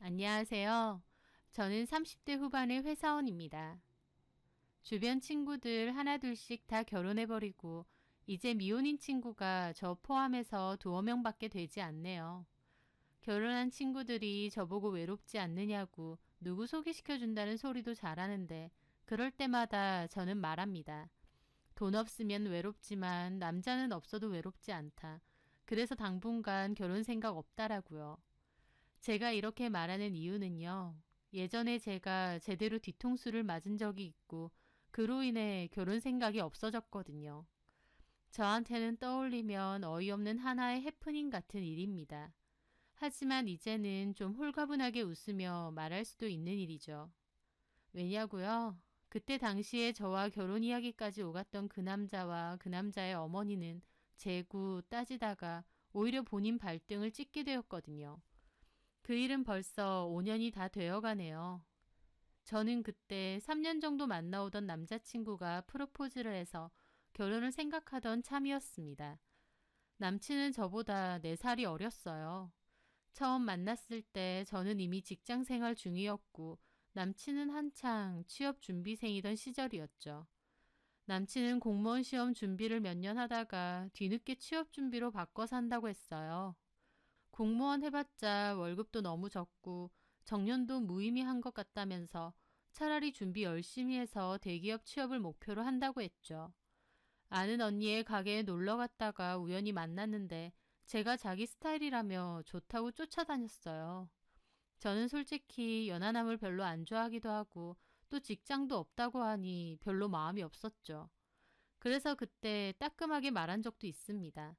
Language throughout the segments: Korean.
안녕하세요. 저는 30대 후반의 회사원입니다. 주변 친구들 하나둘씩 다 결혼해버리고 이제 미혼인 친구가 저 포함해서 두어 명밖에 되지 않네요. 결혼한 친구들이 저보고 외롭지 않느냐고 누구 소개시켜준다는 소리도 잘하는데 그럴 때마다 저는 말합니다. 돈 없으면 외롭지만 남자는 없어도 외롭지 않다. 그래서 당분간 결혼 생각 없다라고요. 제가 이렇게 말하는 이유는요. 예전에 제가 제대로 뒤통수를 맞은 적이 있고 그로 인해 결혼 생각이 없어졌거든요. 저한테는 떠올리면 어이없는 하나의 해프닝 같은 일입니다. 하지만 이제는 좀 홀가분하게 웃으며 말할 수도 있는 일이죠. 왜냐고요? 그때 당시에 저와 결혼 이야기까지 오갔던 그 남자와 그 남자의 어머니는 재구 따지다가 오히려 본인 발등을 찍게 되었거든요. 그 일은 벌써 5년이 다 되어가네요. 저는 그때 3년 정도 만나오던 남자친구가 프로포즈를 해서 결혼을 생각하던 참이었습니다. 남친은 저보다 4살이 어렸어요. 처음 만났을 때 저는 이미 직장 생활 중이었고 남친은 한창 취업 준비생이던 시절이었죠. 남친은 공무원 시험 준비를 몇 년 하다가 뒤늦게 취업 준비로 바꿔서 한다고 했어요. 공무원 해봤자 월급도 너무 적고 정년도 무의미한 것 같다면서 차라리 준비 열심히 해서 대기업 취업을 목표로 한다고 했죠. 아는 언니의 가게에 놀러 갔다가 우연히 만났는데 제가 자기 스타일이라며 좋다고 쫓아다녔어요. 저는 솔직히 연하남을 별로 안 좋아하기도 하고 또 직장도 없다고 하니 별로 마음이 없었죠. 그래서 그때 따끔하게 말한 적도 있습니다.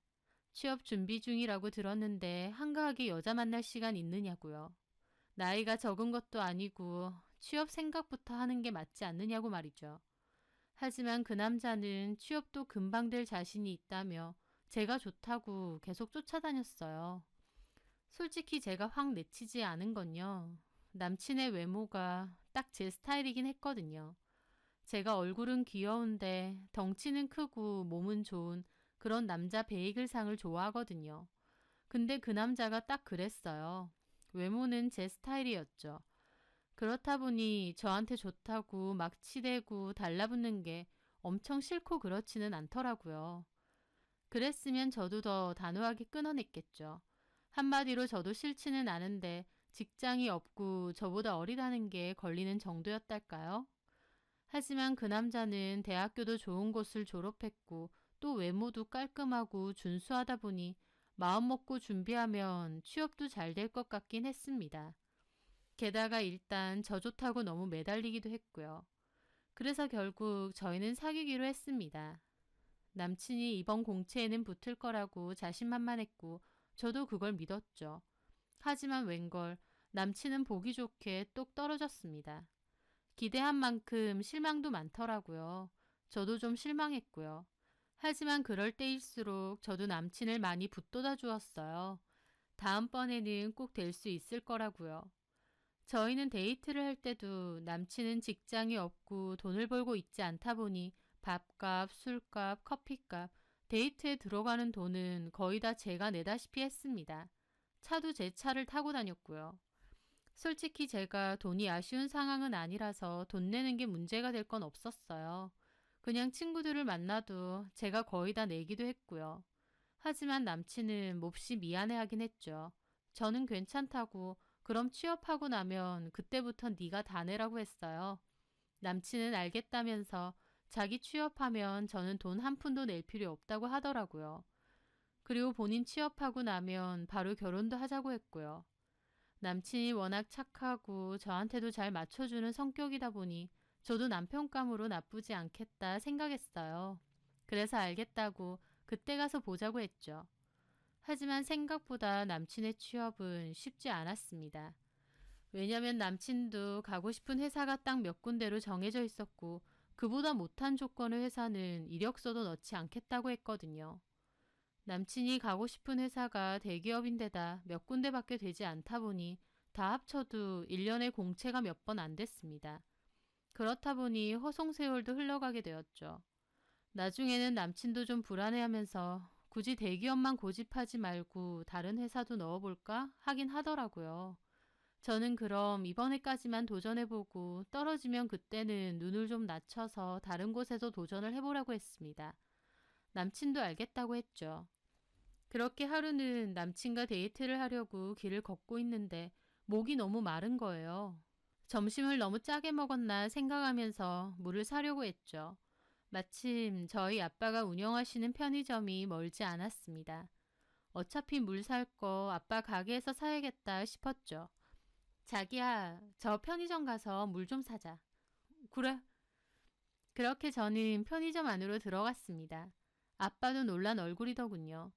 취업 준비 중이라고 들었는데 한가하게 여자 만날 시간 있느냐고요. 나이가 적은 것도 아니고 취업 생각부터 하는 게 맞지 않느냐고 말이죠. 하지만 그 남자는 취업도 금방 될 자신이 있다며 제가 좋다고 계속 쫓아다녔어요. 솔직히 제가 확 내치지 않은 건요. 남친의 외모가 딱 제 스타일이긴 했거든요. 제가 얼굴은 귀여운데 덩치는 크고 몸은 좋은 그런 남자 베이글상을 좋아하거든요. 근데 그 남자가 딱 그랬어요. 외모는 제 스타일이었죠. 그렇다 보니 저한테 좋다고 막 치대고 달라붙는 게 엄청 싫고 그렇지는 않더라고요. 그랬으면 저도 더 단호하게 끊어냈겠죠. 한마디로 저도 싫지는 않은데 직장이 없고 저보다 어리다는 게 걸리는 정도였달까요? 하지만 그 남자는 대학교도 좋은 곳을 졸업했고 또 외모도 깔끔하고 준수하다 보니 마음 먹고 준비하면 취업도 잘 될 것 같긴 했습니다. 게다가 일단 저 좋다고 너무 매달리기도 했고요. 그래서 결국 저희는 사귀기로 했습니다. 남친이 이번 공채에는 붙을 거라고 자신만만했고 저도 그걸 믿었죠. 하지만 웬걸 남친은 보기 좋게 똑 떨어졌습니다. 기대한 만큼 실망도 많더라고요. 저도 좀 실망했고요. 하지만 그럴 때일수록 저도 남친을 많이 붙돋아 주었어요. 다음번에는 꼭 될 수 있을 거라고요. 저희는 데이트를 할 때도 남친은 직장이 없고 돈을 벌고 있지 않다 보니 밥값, 술값, 커피값, 데이트에 들어가는 돈은 거의 다 제가 내다시피 했습니다. 차도 제 차를 타고 다녔고요. 솔직히 제가 돈이 아쉬운 상황은 아니라서 돈 내는 게 문제가 될 건 없었어요. 그냥 친구들을 만나도 제가 거의 다 내기도 했고요. 하지만 남친은 몹시 미안해하긴 했죠. 저는 괜찮다고 그럼 취업하고 나면 그때부터 네가 다 내라고 했어요. 남친은 알겠다면서 자기 취업하면 저는 돈 한 푼도 낼 필요 없다고 하더라고요. 그리고 본인 취업하고 나면 바로 결혼도 하자고 했고요. 남친이 워낙 착하고 저한테도 잘 맞춰주는 성격이다 보니 저도 남편감으로 나쁘지 않겠다 생각했어요. 그래서 알겠다고 그때 가서 보자고 했죠. 하지만 생각보다 남친의 취업은 쉽지 않았습니다. 왜냐면 남친도 가고 싶은 회사가 딱 몇 군데로 정해져 있었고 그보다 못한 조건의 회사는 이력서도 넣지 않겠다고 했거든요. 남친이 가고 싶은 회사가 대기업인데다 몇 군데밖에 되지 않다 보니 다 합쳐도 1년에 공채가 몇 번 안 됐습니다. 그렇다 보니 허송세월도 흘러가게 되었죠. 나중에는 남친도 좀 불안해하면서 굳이 대기업만 고집하지 말고 다른 회사도 넣어볼까 하긴 하더라고요. 저는 그럼 이번에까지만 도전해보고 떨어지면 그때는 눈을 좀 낮춰서 다른 곳에서 도전을 해보라고 했습니다. 남친도 알겠다고 했죠. 그렇게 하루는 남친과 데이트를 하려고 길을 걷고 있는데 목이 너무 마른 거예요. 점심을 너무 짜게 먹었나 생각하면서 물을 사려고 했죠. 마침 저희 아빠가 운영하시는 편의점이 멀지 않았습니다. 어차피 물 살 거 아빠 가게에서 사야겠다 싶었죠. 자기야, 저 편의점 가서 물 좀 사자. 그래. 그렇게 저는 편의점 안으로 들어갔습니다. 아빠도 놀란 얼굴이더군요.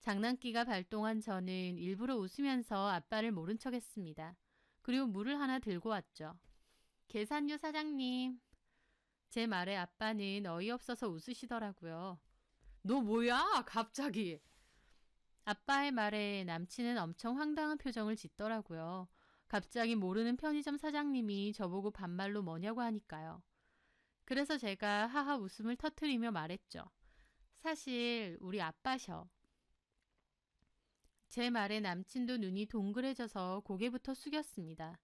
장난기가 발동한 저는 일부러 웃으면서 아빠를 모른 척 했습니다. 그리고 물을 하나 들고 왔죠. 계산료 사장님. 제 말에 아빠는 어이없어서 웃으시더라고요. 너 뭐야? 갑자기. 아빠의 말에 남친은 엄청 황당한 표정을 짓더라고요. 갑자기 모르는 편의점 사장님이 저보고 반말로 뭐냐고 하니까요. 그래서 제가 하하 웃음을 터뜨리며 말했죠. 사실 우리 아빠셔. 제 말에 남친도 눈이 동그래져서 고개부터 숙였습니다.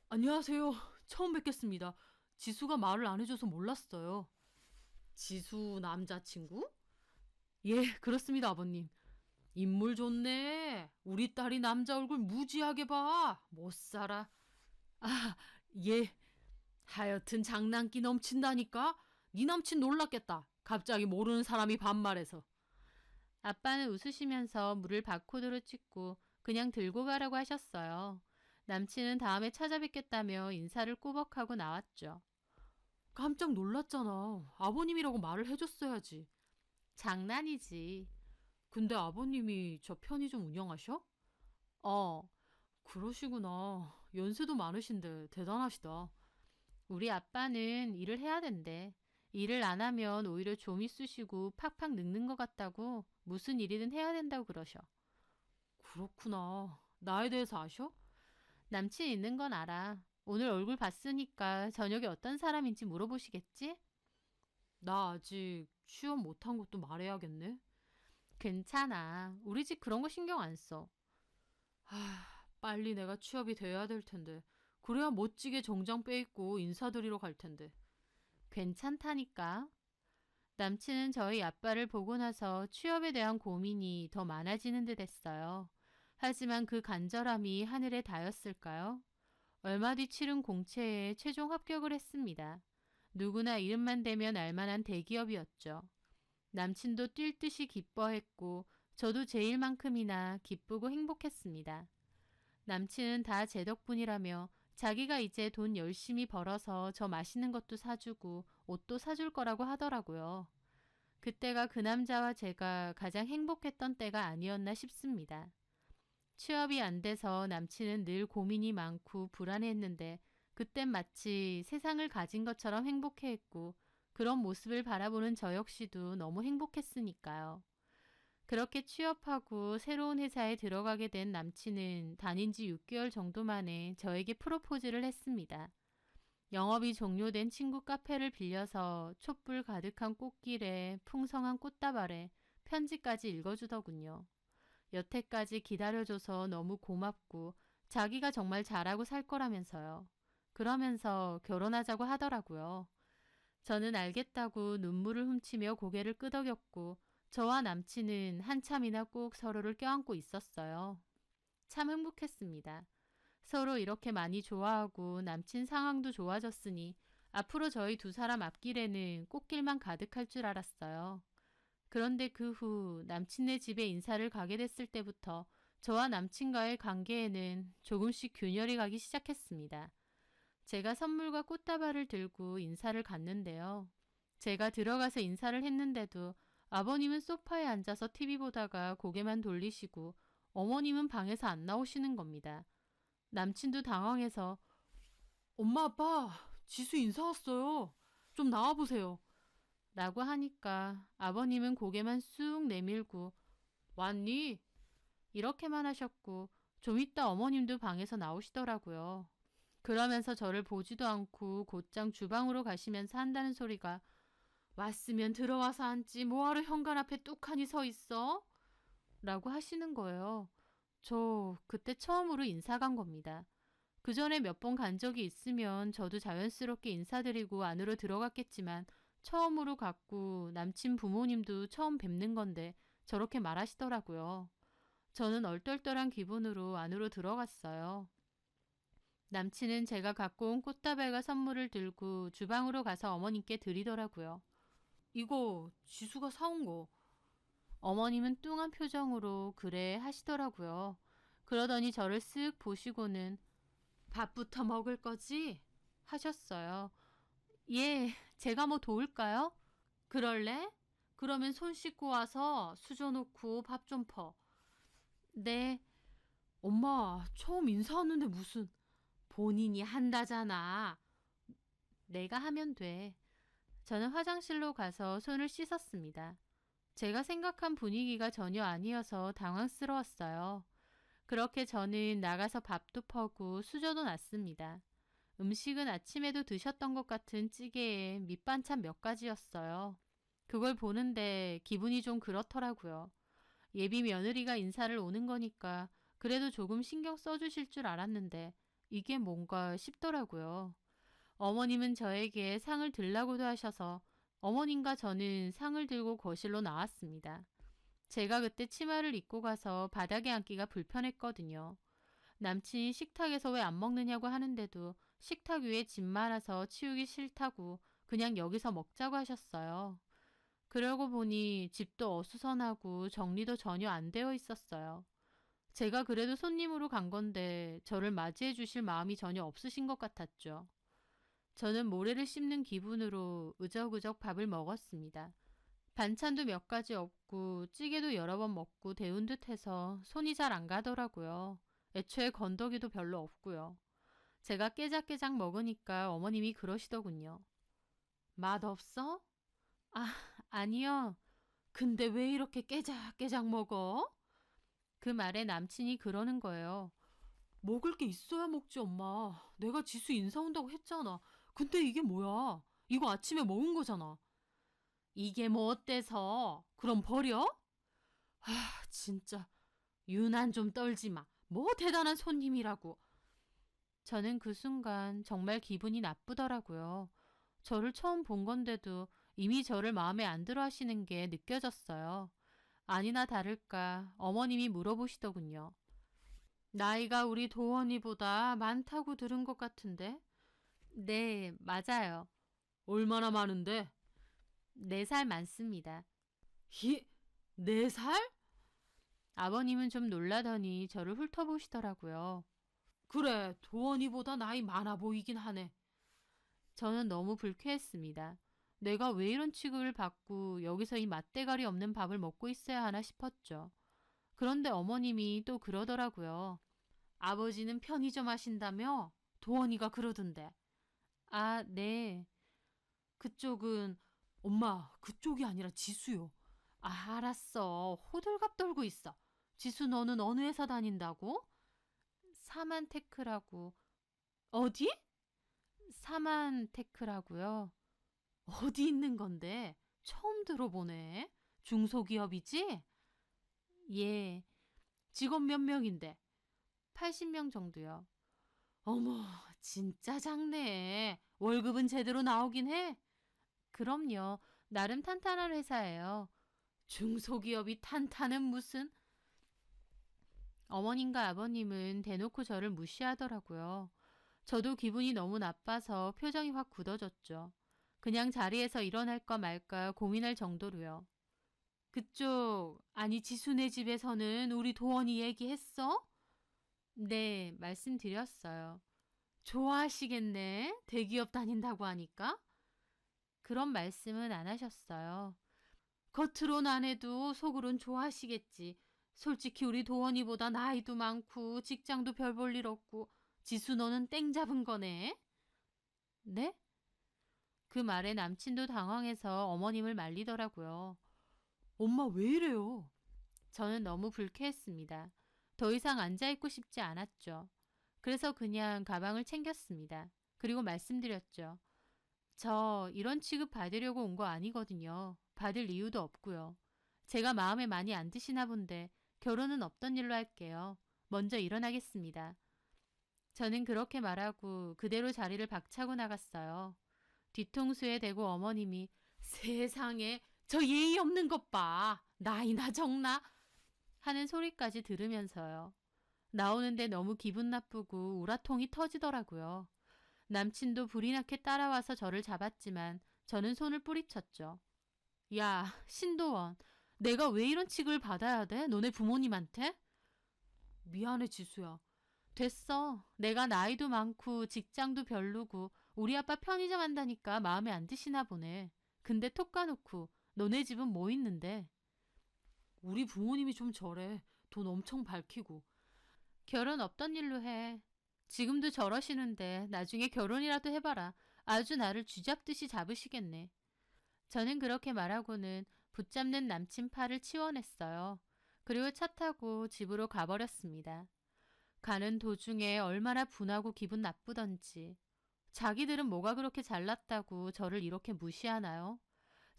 안녕하세요. 처음 뵙겠습니다. 지수가 말을 안 해줘서 몰랐어요. 지수 남자친구? 예, 그렇습니다, 아버님. 인물 좋네. 우리 딸이 남자 얼굴 무지하게 봐. 못 살아. 아, 예. 하여튼 장난기 넘친다니까. 네 남친 놀랐겠다. 갑자기 모르는 사람이 반말해서. 아빠는 웃으시면서 물을 바코드로 찍고 그냥 들고 가라고 하셨어요. 남친은 다음에 찾아뵙겠다며 인사를 꾸벅하고 나왔죠. 깜짝 놀랐잖아. 아버님이라고 말을 해줬어야지. 장난이지. 근데 아버님이 저 편의점 운영하셔? 어, 그러시구나. 연세도 많으신데 대단하시다. 우리 아빠는 일을 해야 된대. 일을 안 하면 오히려 좀 있으시고 팍팍 늙는 것 같다고 무슨 일이든 해야 된다고 그러셔. 그렇구나. 나에 대해서 아셔? 남친 있는 건 알아. 오늘 얼굴 봤으니까 저녁에 어떤 사람인지 물어보시겠지? 나 아직 취업 못한 것도 말해야겠네. 괜찮아. 우리 집 그런 거 신경 안 써. 빨리 내가 취업이 돼야 될 텐데. 그래야 멋지게 정장 빼입고 인사드리러 갈 텐데. 괜찮다니까. 남친은 저희 아빠를 보고 나서 취업에 대한 고민이 더 많아지는 듯 했어요. 하지만 그 간절함이 하늘에 닿았을까요? 얼마 뒤 치른 공채에 최종 합격을 했습니다. 누구나 이름만 대면 알만한 대기업이었죠. 남친도 뛸 듯이 기뻐했고 저도 제 일만큼이나 기쁘고 행복했습니다. 남친은 다 제 덕분이라며 자기가 이제 돈 열심히 벌어서 저 맛있는 것도 사주고 옷도 사줄 거라고 하더라고요. 그때가 그 남자와 제가 가장 행복했던 때가 아니었나 싶습니다. 취업이 안 돼서 남친은 늘 고민이 많고 불안해했는데 그땐 마치 세상을 가진 것처럼 행복해했고 그런 모습을 바라보는 저 역시도 너무 행복했으니까요. 그렇게 취업하고 새로운 회사에 들어가게 된 남친은 다닌 지 6개월 정도 만에 저에게 프로포즈를 했습니다. 영업이 종료된 친구 카페를 빌려서 촛불 가득한 꽃길에 풍성한 꽃다발에 편지까지 읽어주더군요. 여태까지 기다려줘서 너무 고맙고 자기가 정말 잘하고 살 거라면서요. 그러면서 결혼하자고 하더라고요. 저는 알겠다고 눈물을 훔치며 고개를 끄덕였고 저와 남친은 한참이나 꼭 서로를 껴안고 있었어요. 참 행복했습니다. 서로 이렇게 많이 좋아하고 남친 상황도 좋아졌으니 앞으로 저희 두 사람 앞길에는 꽃길만 가득할 줄 알았어요. 그런데 그 후 남친네 집에 인사를 가게 됐을 때부터 저와 남친과의 관계에는 조금씩 균열이 가기 시작했습니다. 제가 선물과 꽃다발을 들고 인사를 갔는데요. 제가 들어가서 인사를 했는데도 아버님은 소파에 앉아서 TV 보다가 고개만 돌리시고 어머님은 방에서 안 나오시는 겁니다. 남친도 당황해서 엄마 아빠 지수 인사 왔어요. 좀 나와보세요. 라고 하니까 아버님은 고개만 쑥 내밀고 왔니? 이렇게만 하셨고 좀 이따 어머님도 방에서 나오시더라고요. 그러면서 저를 보지도 않고 곧장 주방으로 가시면서 한다는 소리가 왔으면 들어와서 앉지 뭐하러 현관 앞에 뚝하니 서 있어? 라고 하시는 거예요. 저 그때 처음으로 인사 간 겁니다. 그 전에 몇 번 간 적이 있으면 저도 자연스럽게 인사드리고 안으로 들어갔겠지만 처음으로 갔고 남친 부모님도 처음 뵙는 건데 저렇게 말하시더라고요. 저는 얼떨떨한 기분으로 안으로 들어갔어요. 남친은 제가 갖고 온 꽃다발과 선물을 들고 주방으로 가서 어머님께 드리더라고요. 이거 지수가 사온 거. 어머님은 뚱한 표정으로 그래 하시더라고요. 그러더니 저를 쓱 보시고는 밥부터 먹을 거지? 하셨어요. 예, 제가 뭐 도울까요? 그럴래? 그러면 손 씻고 와서 수저 놓고 밥 좀 퍼. 네. 엄마, 처음 인사하는데 무슨 본인이 한다잖아. 내가 하면 돼. 저는 화장실로 가서 손을 씻었습니다. 제가 생각한 분위기가 전혀 아니어서 당황스러웠어요. 그렇게 저는 나가서 밥도 퍼고 수저도 놨습니다. 음식은 아침에도 드셨던 것 같은 찌개에 밑반찬 몇 가지였어요. 그걸 보는데 기분이 좀 그렇더라고요. 예비 며느리가 인사를 오는 거니까 그래도 조금 신경 써주실 줄 알았는데 이게 뭔가 싶더라고요. 어머님은 저에게 상을 들라고도 하셔서 어머님과 저는 상을 들고 거실로 나왔습니다. 제가 그때 치마를 입고 가서 바닥에 앉기가 불편했거든요. 남친이 식탁에서 왜 안 먹느냐고 하는데도 식탁 위에 짐 많아서 치우기 싫다고 그냥 여기서 먹자고 하셨어요. 그러고 보니 집도 어수선하고 정리도 전혀 안 되어 있었어요. 제가 그래도 손님으로 간 건데 저를 맞이해 주실 마음이 전혀 없으신 것 같았죠. 저는 모래를 씹는 기분으로 으적으적 밥을 먹었습니다. 반찬도 몇 가지 없고 찌개도 여러 번 먹고 데운 듯 해서 손이 잘 안 가더라고요. 애초에 건더기도 별로 없고요. 제가 깨작깨작 먹으니까 어머님이 그러시더군요. 맛 없어? 아, 아니요. 근데 왜 이렇게 깨작깨작 먹어? 그 말에 남친이 그러는 거예요. 먹을 게 있어야 먹지, 엄마. 내가 지수 인사 온다고 했잖아. 근데 이게 뭐야? 이거 아침에 먹은 거잖아. 이게 뭐 어때서? 그럼 버려? 아, 진짜. 유난 좀 떨지 마. 뭐 대단한 손님이라고. 저는 그 순간 정말 기분이 나쁘더라고요. 저를 처음 본 건데도 이미 저를 마음에 안 들어 하시는 게 느껴졌어요. 아니나 다를까 어머님이 물어보시더군요. 나이가 우리 도원이보다 많다고 들은 것 같은데? 네, 맞아요. 얼마나 많은데? 4살 많습니다. 히, 4살? 아버님은 좀 놀라더니 저를 훑어보시더라고요. 그래, 도원이보다 나이 많아 보이긴 하네. 저는 너무 불쾌했습니다. 내가 왜 이런 취급을 받고 여기서 이 맛대가리 없는 밥을 먹고 있어야 하나 싶었죠. 그런데 어머님이 또 그러더라고요. 아버지는 편의점 하신다며? 도원이가 그러던데. 아, 네. 그쪽은 엄마, 그쪽이 아니라 지수요. 아, 알았어. 호들갑 떨고 있어. 지수 너는 어느 회사 다닌다고? 사만테크라고. 어디? 사만테크라고요. 어디 있는 건데? 처음 들어보네. 중소기업이지? 예. 직원 몇 명인데? 80명 정도요. 어머, 진짜 작네. 월급은 제대로 나오긴 해? 그럼요. 나름 탄탄한 회사예요. 중소기업이 탄탄은 무슨? 어머님과 아버님은 대놓고 저를 무시하더라고요. 저도 기분이 너무 나빠서 표정이 확 굳어졌죠. 그냥 자리에서 일어날까 말까 고민할 정도로요. 그쪽, 아니 지수네 집에서는 우리 도원이 얘기했어? 네, 말씀드렸어요. 좋아하시겠네. 대기업 다닌다고 하니까. 그런 말씀은 안 하셨어요. 겉으론 안 해도 속으론 좋아하시겠지. 솔직히 우리 도원이보다 나이도 많고 직장도 별 볼 일 없고 지수 너는 땡 잡은 거네. 네? 그 말에 남친도 당황해서 어머님을 말리더라고요. 엄마 왜 이래요? 저는 너무 불쾌했습니다. 더 이상 앉아있고 싶지 않았죠. 그래서 그냥 가방을 챙겼습니다. 그리고 말씀드렸죠. 저 이런 취급 받으려고 온 거 아니거든요. 받을 이유도 없고요. 제가 마음에 많이 안 드시나 본데 결혼은 없던 일로 할게요. 먼저 일어나겠습니다. 저는 그렇게 말하고 그대로 자리를 박차고 나갔어요. 뒤통수에 대고 어머님이 세상에 저 예의 없는 것 봐. 나이나 적나? 하는 소리까지 들으면서요. 나오는데 너무 기분 나쁘고 우라통이 터지더라고요. 남친도 불이 나게 따라와서 저를 잡았지만 저는 손을 뿌리쳤죠. 야, 신도원. 내가 왜 이런 취급을 받아야 돼? 너네 부모님한테? 미안해, 지수야. 됐어. 내가 나이도 많고 직장도 별로고 우리 아빠 편의점 한다니까 마음에 안 드시나 보네. 근데 톡 까놓고 너네 집은 뭐 있는데? 우리 부모님이 좀 저래. 돈 엄청 밝히고. 결혼 없던 일로 해. 지금도 저러시는데 나중에 결혼이라도 해봐라. 아주 나를 쥐잡듯이 잡으시겠네. 저는 그렇게 말하고는 붙잡는 남친 팔을 치워냈어요. 그리고 차 타고 집으로 가버렸습니다. 가는 도중에 얼마나 분하고 기분 나쁘던지. 자기들은 뭐가 그렇게 잘났다고 저를 이렇게 무시하나요?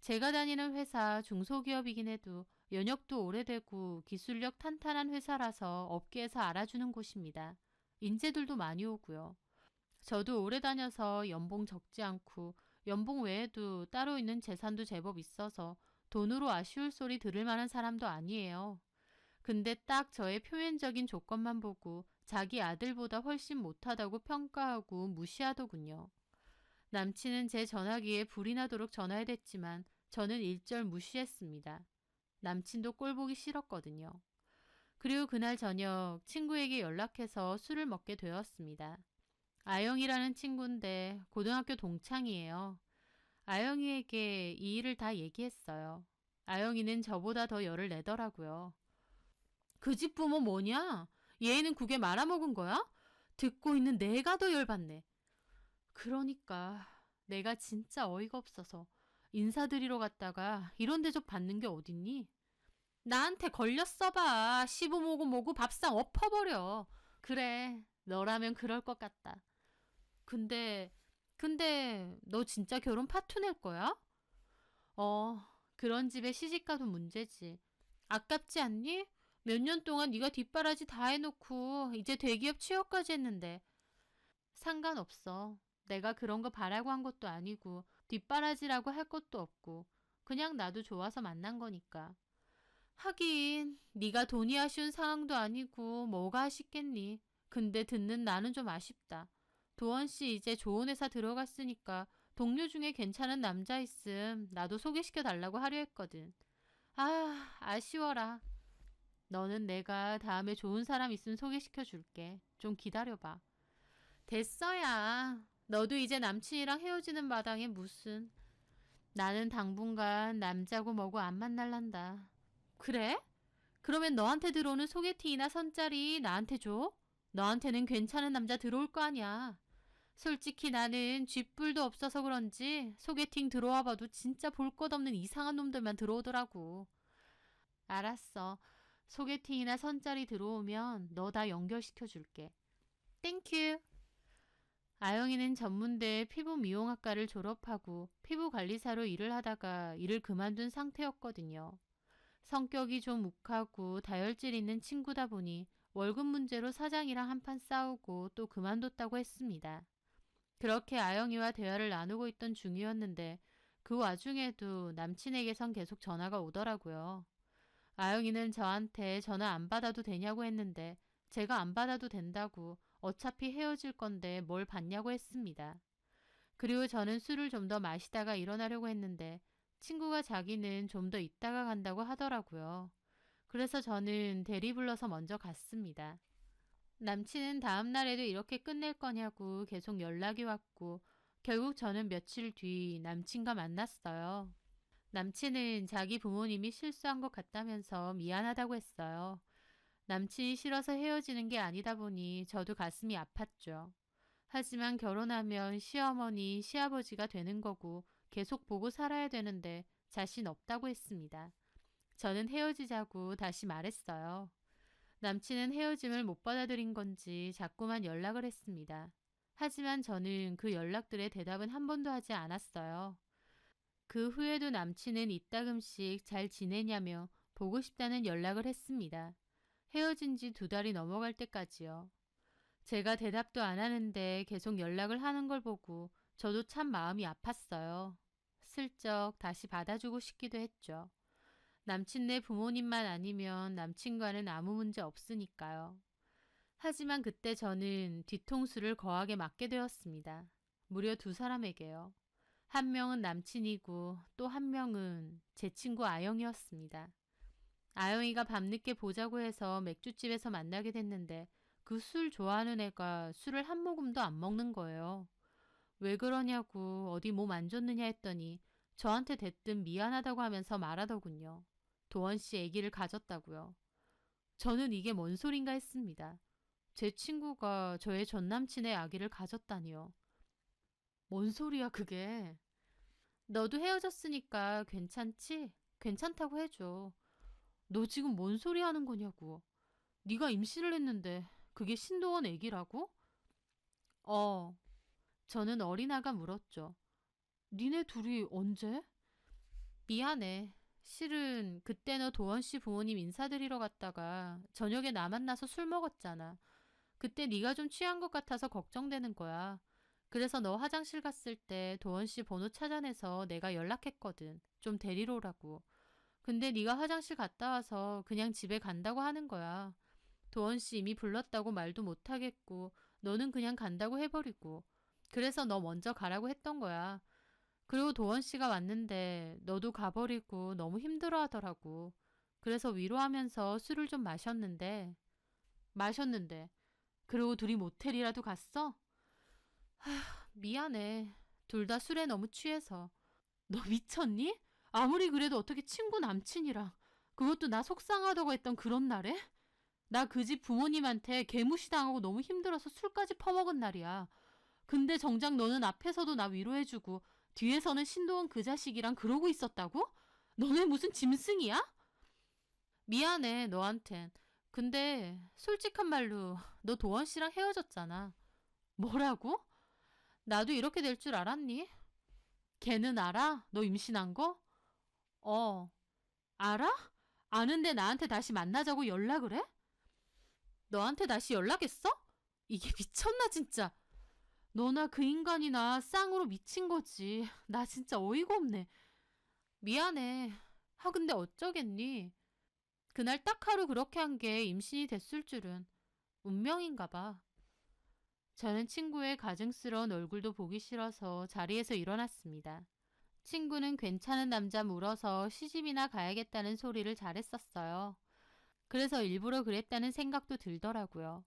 제가 다니는 회사 중소기업이긴 해도 연역도 오래되고 기술력 탄탄한 회사라서 업계에서 알아주는 곳입니다. 인재들도 많이 오고요. 저도 오래 다녀서 연봉 적지 않고 연봉 외에도 따로 있는 재산도 제법 있어서 돈으로 아쉬울 소리 들을 만한 사람도 아니에요. 근데 딱 저의 표면적인 조건만 보고 자기 아들보다 훨씬 못하다고 평가하고 무시하더군요. 남친은 제 전화기에 불이 나도록 전화해댔지만 저는 일절 무시했습니다. 남친도 꼴보기 싫었거든요. 그리고 그날 저녁 친구에게 연락해서 술을 먹게 되었습니다. 아영이라는 친구인데 고등학교 동창이에요. 아영이에게 이 일을 다 얘기했어요. 아영이는 저보다 더 열을 내더라고요. 그 집 부모 뭐냐? 얘는 국에 말아먹은 거야? 듣고 있는 내가 더 열받네. 그러니까 내가 진짜 어이가 없어서 인사드리러 갔다가 이런 대접 받는 게 어딨니? 나한테 걸렸어봐. 시부모고 뭐고 밥상 엎어버려. 그래, 너라면 그럴 것 같다. 근데, 근데 너 진짜 결혼 파토 낼 거야? 어, 그런 집에 시집가도 문제지. 아깝지 않니? 몇 년 동안 네가 뒷바라지 다 해놓고 이제 대기업 취업까지 했는데. 상관없어. 내가 그런 거 바라고 한 것도 아니고 뒷바라지라고 할 것도 없고 그냥 나도 좋아서 만난 거니까. 하긴 네가 돈이 아쉬운 상황도 아니고 뭐가 아쉽겠니. 근데 듣는 나는 좀 아쉽다. 도원씨 이제 좋은 회사 들어갔으니까 동료 중에 괜찮은 남자 있음 나도 소개시켜 달라고 하려 했거든. 아, 아쉬워라. 너는 내가 다음에 좋은 사람 있으면 소개시켜 줄게. 좀 기다려봐. 됐어야. 너도 이제 남친이랑 헤어지는 마당에 무슨. 나는 당분간 남자고 뭐고 안 만날란다. 그래? 그러면 너한테 들어오는 소개팅이나 선짜리 나한테 줘? 너한테는 괜찮은 남자 들어올 거 아니야. 솔직히 나는 쥐뿔도 없어서 그런지 소개팅 들어와 봐도 진짜 볼 것 없는 이상한 놈들만 들어오더라고. 알았어. 소개팅이나 선짜리 들어오면 너 다 연결시켜 줄게. 땡큐. 아영이는 전문대 피부 미용학과를 졸업하고 피부관리사로 일을 하다가 일을 그만둔 상태였거든요. 성격이 좀 욱하고 다혈질 있는 친구다 보니 월급 문제로 사장이랑 한판 싸우고 또 그만뒀다고 했습니다. 그렇게 아영이와 대화를 나누고 있던 중이었는데 그 와중에도 남친에게선 계속 전화가 오더라고요. 아영이는 저한테 전화 안 받아도 되냐고 했는데 제가 안 받아도 된다고 어차피 헤어질 건데 뭘 받냐고 했습니다. 그리고 저는 술을 좀 더 마시다가 일어나려고 했는데 친구가 자기는 좀 더 있다가 간다고 하더라고요. 그래서 저는 대리 불러서 먼저 갔습니다. 남친은 다음 날에도 이렇게 끝낼 거냐고 계속 연락이 왔고 결국 저는 며칠 뒤 남친과 만났어요. 남친은 자기 부모님이 실수한 것 같다면서 미안하다고 했어요. 남친이 싫어서 헤어지는 게 아니다 보니 저도 가슴이 아팠죠. 하지만 결혼하면 시어머니, 시아버지가 되는 거고 계속 보고 살아야 되는데 자신 없다고 했습니다. 저는 헤어지자고 다시 말했어요. 남친은 헤어짐을 못 받아들인 건지 자꾸만 연락을 했습니다. 하지만 저는 그 연락들의 대답은 한 번도 하지 않았어요. 그 후에도 남친은 이따금씩 잘 지내냐며 보고 싶다는 연락을 했습니다. 헤어진 지 2달이 넘어갈 때까지요. 제가 대답도 안 하는데 계속 연락을 하는 걸 보고 저도 참 마음이 아팠어요. 슬쩍 다시 받아주고 싶기도 했죠. 남친네 부모님만 아니면 남친과는 아무 문제 없으니까요. 하지만 그때 저는 뒤통수를 거하게 맞게 되었습니다. 무려 2사람에게요. 한 명은 남친이고 또 한 명은 제 친구 아영이었습니다. 아영이가 밤늦게 보자고 해서 맥주집에서 만나게 됐는데 그 술 좋아하는 애가 술을 한 모금도 안 먹는 거예요. 왜 그러냐고 어디 몸 안 좋느냐 했더니 저한테 대뜸 미안하다고 하면서 말하더군요. 도원 씨 아기를 가졌다고요. 저는 이게 뭔 소린가 했습니다. 제 친구가 저의 전남친의 아기를 가졌다니요. 뭔 소리야 그게. 너도 헤어졌으니까 괜찮지? 괜찮다고 해줘. 너 지금 뭔 소리 하는 거냐고. 네가 임신을 했는데 그게 신도원 아기라고? 어. 저는 어린아가 물었죠. 니네 둘이 언제? 미안해. 실은 그때 너 도원 씨 부모님 인사드리러 갔다가 저녁에 나 만나서 술 먹었잖아. 그때 네가 좀 취한 것 같아서 걱정되는 거야. 그래서 너 화장실 갔을 때 도원 씨 번호 찾아내서 내가 연락했거든. 좀 데리러 오라고. 근데 네가 화장실 갔다 와서 그냥 집에 간다고 하는 거야. 도원 씨 이미 불렀다고 말도 못하겠고 너는 그냥 간다고 해버리고. 그래서 너 먼저 가라고 했던 거야. 그리고 도원 씨가 왔는데 너도 가버리고 너무 힘들어 하더라고. 그래서 위로하면서 술을 좀 마셨는데 그리고 둘이 모텔이라도 갔어? 미안해. 둘 다 술에 너무 취해서. 너 미쳤니? 아무리 그래도 어떻게 친구 남친이랑 그것도 나 속상하다고 했던 그런 날에? 나 그 집 부모님한테 개무시당하고 너무 힘들어서 술까지 퍼먹은 날이야. 근데 정작 너는 앞에서도 나 위로해주고 뒤에서는 신도원 그 자식이랑 그러고 있었다고? 너네 무슨 짐승이야? 미안해 너한텐. 근데 솔직한 말로 너 도원 씨랑 헤어졌잖아. 뭐라고? 나도 이렇게 될 줄 알았니? 걔는 알아? 너 임신한 거? 어. 알아? 아는데 나한테 다시 만나자고 연락을 해? 너한테 다시 연락했어? 이게 미쳤나 진짜. 너나 그 인간이나 쌍으로 미친 거지. 나 진짜 어이가 없네. 미안해. 근데 어쩌겠니? 그날 딱 하루 그렇게 한 게 임신이 됐을 줄은 운명인가 봐. 저는 친구의 가증스러운 얼굴도 보기 싫어서 자리에서 일어났습니다. 친구는 괜찮은 남자 물어서 시집이나 가야겠다는 소리를 잘했었어요. 그래서 일부러 그랬다는 생각도 들더라고요.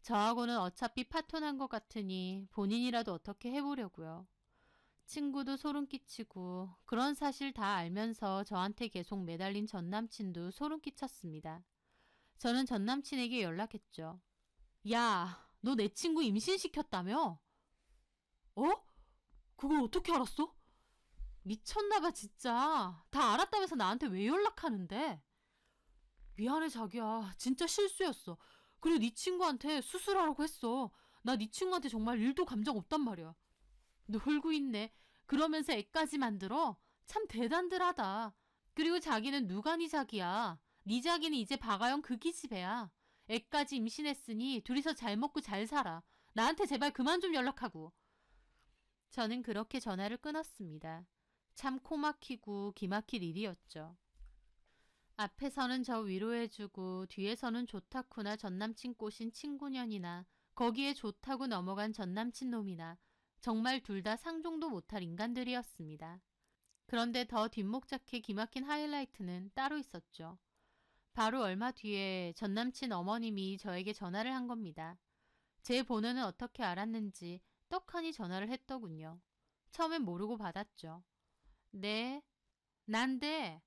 저하고는 어차피 파토난 것 같으니 본인이라도 어떻게 해보려고요. 친구도 소름 끼치고 그런 사실 다 알면서 저한테 계속 매달린 전남친도 소름 끼쳤습니다. 저는 전남친에게 연락했죠. 야, 너 내 친구 임신시켰다며? 어? 그걸 어떻게 알았어? 미쳤나봐 진짜. 다 알았다면서 나한테 왜 연락하는데? 미안해 자기야. 진짜 실수였어. 그리고 네 친구한테 수술하라고 했어. 나 네 친구한테 정말 일도 감정 없단 말이야. 놀고 있네. 그러면서 애까지 만들어? 참 대단들하다. 그리고 자기는 누가 네 자기야. 네 자기는 이제 박아영 그 기집애야. 애까지 임신했으니 둘이서 잘 먹고 잘 살아. 나한테 제발 그만 좀 연락하고. 저는 그렇게 전화를 끊었습니다. 참 코막히고 기막힐 일이었죠. 앞에서는 저 위로해주고 뒤에서는 좋다쿠나 전남친 꼬신 친구년이나 거기에 좋다고 넘어간 전남친 놈이나 정말 둘 다 상종도 못할 인간들이었습니다. 그런데 더 뒷목잡히 기막힌 하이라이트는 따로 있었죠. 바로 얼마 뒤에 전남친 어머님이 저에게 전화를 한 겁니다. 제 번호는 어떻게 알았는지 떡하니 전화를 했더군요. 처음엔 모르고 받았죠. 네, 난데.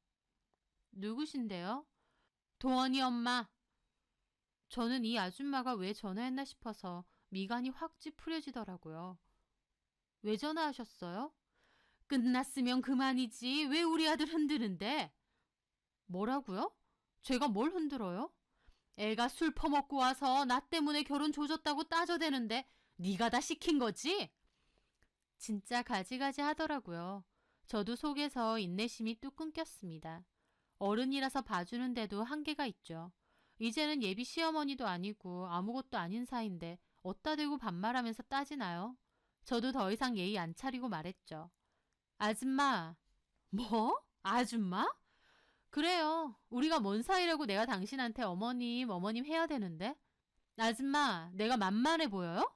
누구신데요? 도원이 엄마. 저는 이 아줌마가 왜 전화했나 싶어서 미간이 확 찌푸려지더라고요. 왜 전화하셨어요? 끝났으면 그만이지 왜 우리 아들 흔드는데? 뭐라고요? 제가 뭘 흔들어요? 애가 술 퍼먹고 와서 나 때문에 결혼 조졌다고 따져대는데 네가 다 시킨 거지? 진짜 가지가지 하더라고요. 저도 속에서 인내심이 뚝 끊겼습니다. 어른이라서 봐주는데도 한계가 있죠. 이제는 예비 시어머니도 아니고 아무것도 아닌 사이인데 어따 대고 반말하면서 따지나요? 저도 더 이상 예의 안 차리고 말했죠. 아줌마. 뭐? 아줌마? 그래요. 우리가 뭔 사이라고 내가 당신한테 어머님, 어머님 해야 되는데? 아줌마, 내가 만만해 보여요?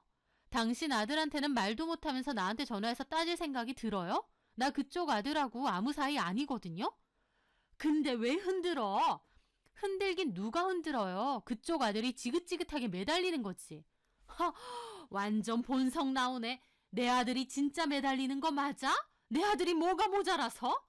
당신 아들한테는 말도 못하면서 나한테 전화해서 따질 생각이 들어요? 나 그쪽 아들하고 아무 사이 아니거든요? 근데 왜 흔들어? 흔들긴 누가 흔들어요? 그쪽 아들이 지긋지긋하게 매달리는 거지. 하, 완전 본성 나오네. 내 아들이 진짜 매달리는 거 맞아? 내 아들이 뭐가 모자라서?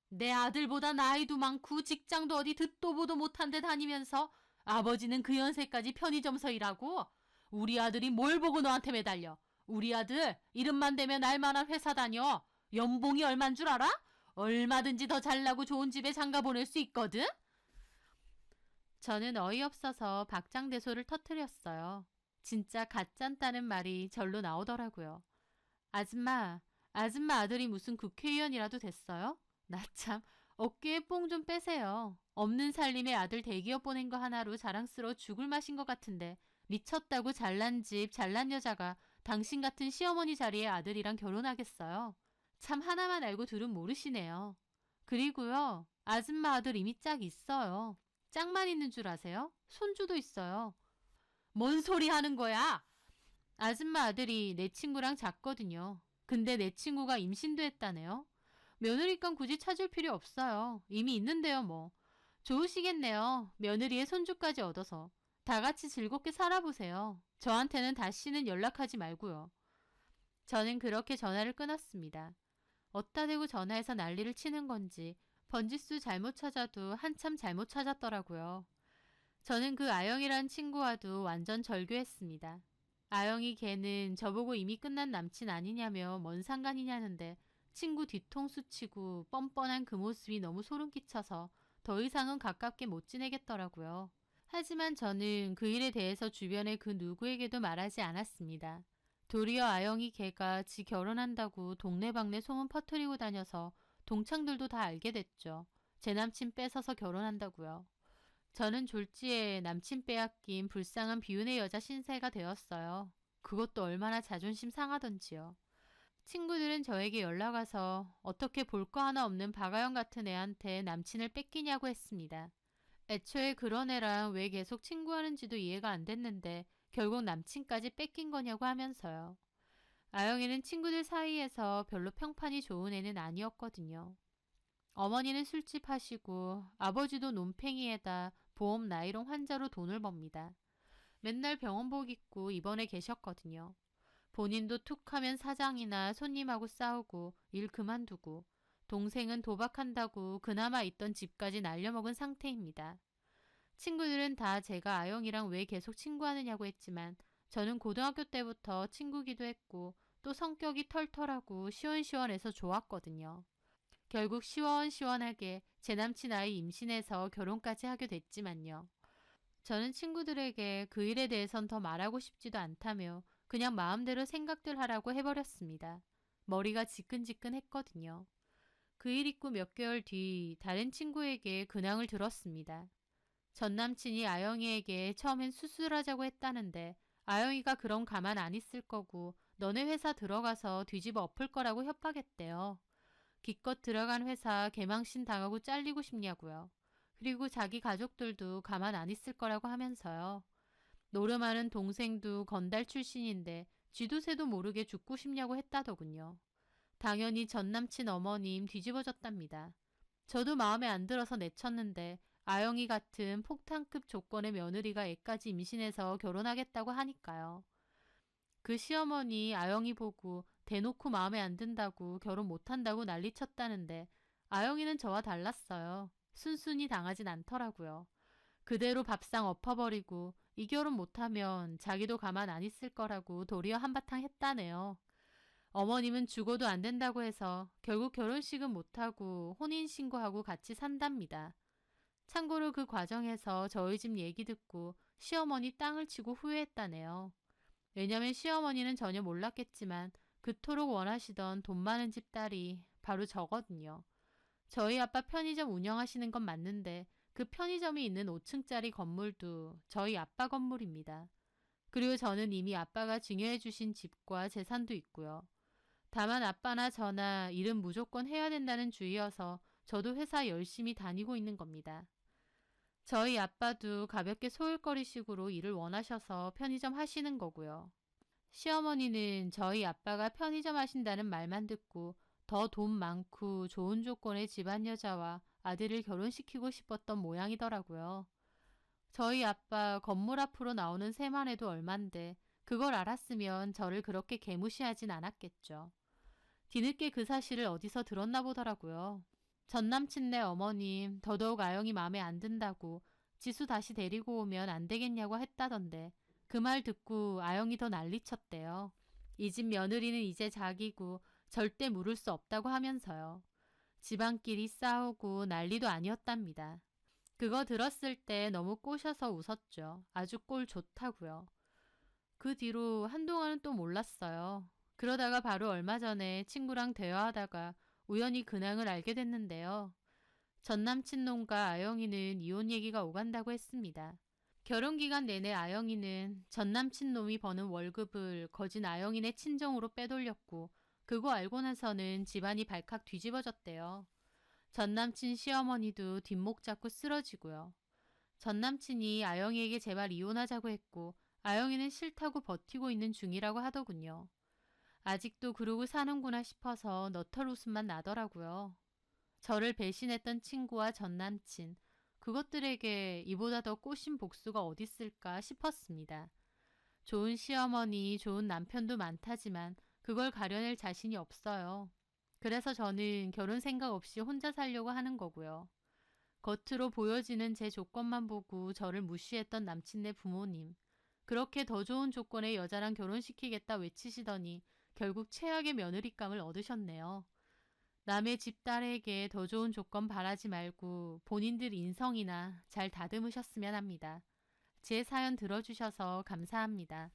내 아들보다 나이도 많고 직장도 어디 듣도 보도 못한 데 다니면서 아버지는 그 연세까지 편의점서 일하고 우리 아들이 뭘 보고 너한테 매달려? 우리 아들 이름만 대면 알만한 회사 다녀. 연봉이 얼만 줄 알아? 얼마든지 더 잘나고 좋은 집에 장가 보낼 수 있거든? 저는 어이없어서 박장대소를 터뜨렸어요. 진짜 가짠다는 말이 절로 나오더라고요. 아줌마, 아줌마 아들이 무슨 국회의원이라도 됐어요? 나 참, 어깨에 뽕 좀 빼세요. 없는 살림에 아들 대기업 보낸 거 하나로 자랑스러워 죽을 맛인 것 같은데 미쳤다고 잘난 집, 잘난 여자가 당신 같은 시어머니 자리의 아들이랑 결혼하겠어요? 참 하나만 알고 둘은 모르시네요. 그리고요, 아줌마 아들 이미 짝 있어요. 짝만 있는 줄 아세요? 손주도 있어요. 뭔 소리 하는 거야? 아줌마 아들이 내 친구랑 잤거든요. 근데 내 친구가 임신도 했다네요. 며느리감 굳이 찾을 필요 없어요. 이미 있는데요 뭐. 좋으시겠네요. 며느리의 손주까지 얻어서. 다 같이 즐겁게 살아보세요. 저한테는 다시는 연락하지 말고요. 저는 그렇게 전화를 끊었습니다. 어따 대고 전화해서 난리를 치는 건지 번지수 잘못 찾아도 한참 잘못 찾았더라고요. 저는 그 아영이란 친구와도 완전 절교했습니다. 아영이 걔는 저보고 이미 끝난 남친 아니냐며 뭔 상관이냐는데 친구 뒤통수 치고 뻔뻔한 그 모습이 너무 소름 끼쳐서 더 이상은 가깝게 못 지내겠더라고요. 하지만 저는 그 일에 대해서 주변에 그 누구에게도 말하지 않았습니다. 도리어 아영이 걔가 지 결혼한다고 동네방네 소문 퍼뜨리고 다녀서 동창들도 다 알게 됐죠. 제 남친 뺏어서 결혼한다고요. 저는 졸지에 남친 빼앗긴 불쌍한 비운의 여자 신세가 되었어요. 그것도 얼마나 자존심 상하던지요. 친구들은 저에게 연락 와서 어떻게 볼 거 하나 없는 박아영 같은 애한테 남친을 뺏기냐고 했습니다. 애초에 그런 애랑 왜 계속 친구하는지도 이해가 안 됐는데 결국 남친까지 뺏긴 거냐고 하면서요. 아영이는 친구들 사이에서 별로 평판이 좋은 애는 아니었거든요. 어머니는 술집 하시고 아버지도 논팽이에다 보험 나이롱 환자로 돈을 법니다. 맨날 병원복 입고 입원해 계셨거든요. 본인도 툭하면 사장이나 손님하고 싸우고 일 그만두고 동생은 도박한다고 그나마 있던 집까지 날려먹은 상태입니다. 친구들은 다 제가 아영이랑 왜 계속 친구하느냐고 했지만 저는 고등학교 때부터 친구기도 했고 또 성격이 털털하고 시원시원해서 좋았거든요. 결국 시원시원하게 제 남친 아이 임신해서 결혼까지 하게 됐지만요. 저는 친구들에게 그 일에 대해선 더 말하고 싶지도 않다며 그냥 마음대로 생각들 하라고 해버렸습니다. 머리가 지끈지끈했거든요. 그 일 있고 몇 개월 뒤 다른 친구에게 근황을 들었습니다. 전 남친이 아영이에게 처음엔 수술하자고 했다는데 아영이가 그럼 가만 안 있을 거고 너네 회사 들어가서 뒤집어 엎을 거라고 협박했대요. 기껏 들어간 회사 개망신 당하고 잘리고 싶냐고요. 그리고 자기 가족들도 가만 안 있을 거라고 하면서요. 노름하는 동생도 건달 출신인데 쥐도 새도 모르게 죽고 싶냐고 했다더군요. 당연히 전남친 어머님 뒤집어졌답니다. 저도 마음에 안 들어서 내쳤는데 아영이 같은 폭탄급 조건의 며느리가 애까지 임신해서 결혼하겠다고 하니까요. 그 시어머니 아영이 보고 대놓고 마음에 안 든다고 결혼 못한다고 난리쳤다는데 아영이는 저와 달랐어요. 순순히 당하진 않더라고요. 그대로 밥상 엎어버리고 이 결혼 못하면 자기도 가만 안 있을 거라고 도리어 한바탕 했다네요. 어머님은 죽어도 안 된다고 해서 결국 결혼식은 못하고 혼인신고하고 같이 산답니다. 참고로 그 과정에서 저희 집 얘기 듣고 시어머니 땅을 치고 후회했다네요. 왜냐면 시어머니는 전혀 몰랐겠지만 그토록 원하시던 돈 많은 집 딸이 바로 저거든요. 저희 아빠 편의점 운영하시는 건 맞는데 그 편의점이 있는 5층짜리 건물도 저희 아빠 건물입니다. 그리고 저는 이미 아빠가 증여해 주신 집과 재산도 있고요. 다만 아빠나 저나 일은 무조건 해야 된다는 주의여서 저도 회사 열심히 다니고 있는 겁니다. 저희 아빠도 가볍게 소일거리식으로 일을 원하셔서 편의점 하시는 거고요. 시어머니는 저희 아빠가 편의점 하신다는 말만 듣고 더 돈 많고 좋은 조건의 집안 여자와 아들을 결혼시키고 싶었던 모양이더라고요. 저희 아빠 건물 앞으로 나오는 새만 해도 얼만데 그걸 알았으면 저를 그렇게 개무시하진 않았겠죠. 뒤늦게 그 사실을 어디서 들었나 보더라고요. 전남친네 어머님 더더욱 아영이 마음에 안 든다고 지수 다시 데리고 오면 안 되겠냐고 했다던데 그 말 듣고 아영이 더 난리쳤대요. 이 집 며느리는 이제 자기고 절대 물을 수 없다고 하면서요. 집안끼리 싸우고 난리도 아니었답니다. 그거 들었을 때 너무 꼬셔서 웃었죠. 아주 꼴 좋다고요. 그 뒤로 한동안은 또 몰랐어요. 그러다가 바로 얼마 전에 친구랑 대화하다가 우연히 근황을 알게 됐는데요. 전남친 놈과 아영이는 이혼 얘기가 오간다고 했습니다. 결혼기간 내내 아영이는 전남친 놈이 버는 월급을 거진 아영이네 친정으로 빼돌렸고 그거 알고 나서는 집안이 발칵 뒤집어졌대요. 전남친 시어머니도 뒷목 잡고 쓰러지고요. 전남친이 아영이에게 제발 이혼하자고 했고 아영이는 싫다고 버티고 있는 중이라고 하더군요. 아직도 그러고 사는구나 싶어서 너털 웃음만 나더라고요. 저를 배신했던 친구와 전남친, 그것들에게 이보다 더 꼬신 복수가 어딨을까 싶었습니다. 좋은 시어머니, 좋은 남편도 많다지만 그걸 가려낼 자신이 없어요. 그래서 저는 결혼 생각 없이 혼자 살려고 하는 거고요. 겉으로 보여지는 제 조건만 보고 저를 무시했던 남친네 부모님. 그렇게 더 좋은 조건의 여자랑 결혼시키겠다 외치시더니 결국 최악의 며느리감을 얻으셨네요. 남의 집 딸에게 더 좋은 조건 바라지 말고 본인들 인성이나 잘 다듬으셨으면 합니다. 제 사연 들어주셔서 감사합니다.